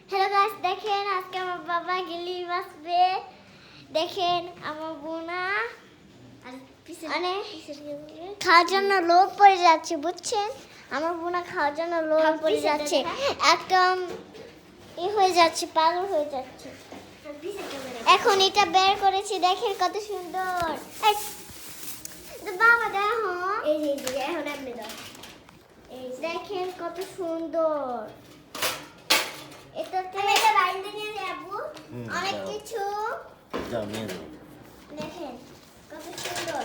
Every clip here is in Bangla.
হ্যালো গাইস, দেখেন আজকে আমার বাবা গিলি বাসবে। দেখেন আমার বোনা মানে খাওয়ার জন্য লোভ পড়ে যাচ্ছে, বুঝছেন? আমার বোনা খাওয়ার জন্য লোভ পড়ে যাচ্ছে, একদম হয়ে যাচ্ছে, পাগল হয়ে যাচ্ছে। এখন এটা বের করেছি, দেখেন কত সুন্দর। বাবা দেখো, এই যে এখন আপনি দাও, এই দেখেন কত সুন্দর। এটাতে এটা বাইন্দে নিয়ে যাব অনেক কিছু। দেখেন কত সুন্দর।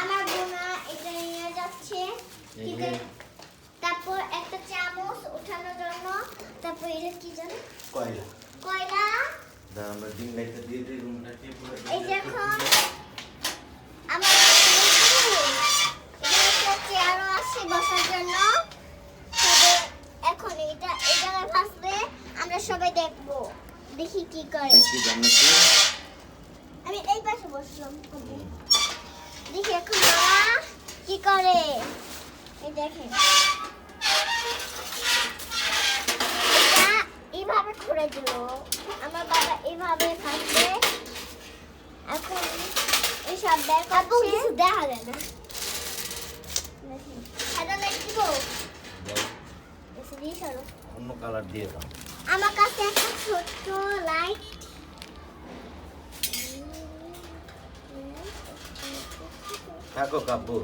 আমার বোনা এটা নিয়ে যাচ্ছে, তারপর একটা চামচ উঠানোর জন্য, তারপর এটা কি জানো, কয়লা। কয়লা আমরা দিন লাইটটা দিয়ে দিই রুমটাকে পুরো। এই দেখুন আমার এটা চেয়ারও আছে বসার জন্য। তবে এখন এটা এই জায়গায় ভাসবে, আমরা সবাই দেখবো, দেখি কি করে। আমি এই পাশে বসলাম, দেখি এখন বাবা কি করে। এই দেখেন এটা এইভাবে ঘুরে দিল, আমার বাবা এইভাবে ভাসবে। এখন এইসব বের করছে, কিছু দেখা যায় না। সাদা লাইট দিব, অন্য কালার দিয়ে দাও। আমার কাছে একটা ছোট্ট লাইট। থাকো কাব্বু।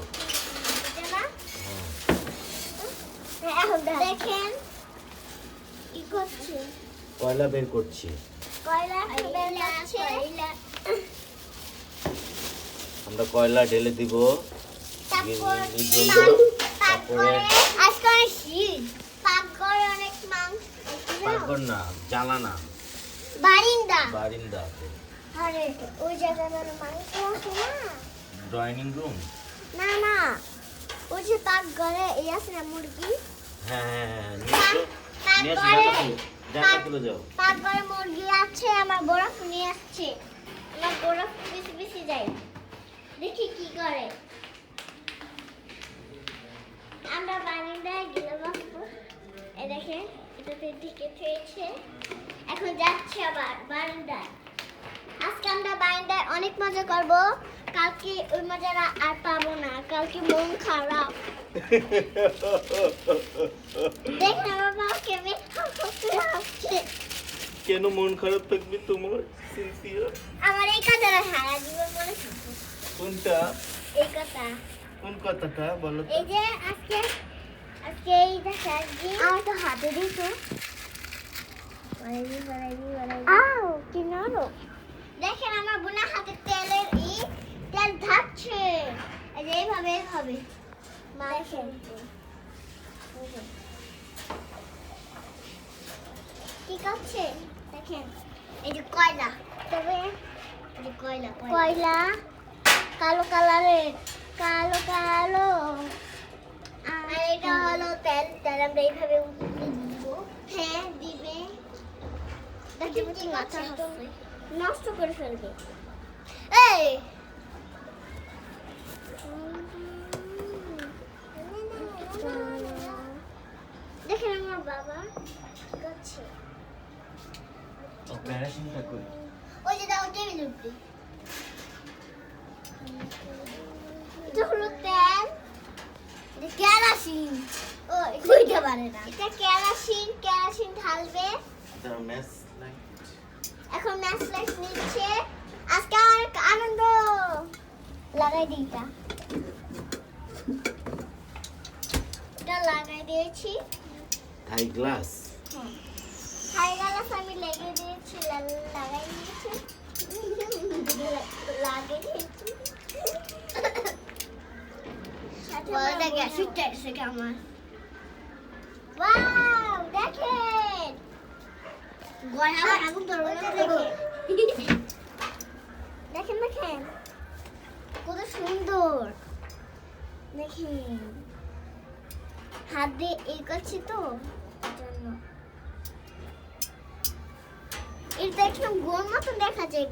এখন দেখেন কি করছে, কয়লা বের করছি। কয়লা বের করছে। আমরা কয়লা ঢেলে দিব। তারপরে আজকে অনেক শীত, পাকঘরে অনেক মাংস। পাকঘর না, জানালা, বারিন্দা। বারিন্দা। আরে ওই জায়গায় মাংস আছে না, ডাইনিং রুম। না না, ওই যে পাকঘরে এই আছে না মুরগি। হ্যাঁ, পাকঘরে মুরগি আছে, আমার বরফ নিয়ে আসছে। আমার বরফ বেশি বেশি যায়, দেখি কি করে। আমরা বারান্দায় গেলে বসবো। এই দেখেন এটাতে ঢেকে থুয়েছে, এখন যাচ্ছে আবার বারান্দায়। আজকে আমরা বারান্দায় অনেক মজা করব, কালকে ওই মজাটা আর পাবো না, কালকে মন খারাপ। দেখেন আমার বাবা কেমন হাসছে। কেন মন খারাপ থাকবে তোমার সিনসিয়ার? আমার এই কথাটা সারা জীবন মনে থাকবে। কোনটা? এই কথা। কোন কথাটা বলো তো? এই যে আজকে এই দেখি আমার তো হাতে দিছো। আও কি নাড়ো। দেখেন আমার বোনা হাতে তেলের তেল ঢাকছে, এই যে এইভাবে দেখেন কি করছে। দেখেন এই যে কয়লা, তবে এই যে কয়লা কালো কালারের, কালো কালো। আর এটা হলো তেল আমরা এইভাবে দিব। হ্যাঁ দিবে, দেখি কি মাথা নষ্ট করে ফেলবে। এই দেখেন আমার বাবা করছে। অপারেশনটা কই? ওই যে দাও টেবিল উপরে। এটা হলো তেল, এটা কেরোসিন। ও বুঝতে পারে না, এটা কেরোসিন ঢালবে। এটা ম্যাচ লাইট। এখন ম্যাচ লাইট নিচ্ছে। আজকে অনেক আনন্দ। লাগাই দিই এটা লাগাই দিয়েছি। Thai glass. হ্যাঁ, থাই গ্লাস আমি লাগিয়ে দিয়েছি, লাগাই দিয়েছি, লাগিয়ে দিয়েছি। বড়টা গ্যাস উঠছে আমার। ওয়াও দেখেন, গড়া আগুন ধরবে না। দেখেন দেখেন কত সুন্দর। দেখেন হাত দিয়ে এই করছি তো, জন্য এটা একদম গোল মতন দেখা যায়।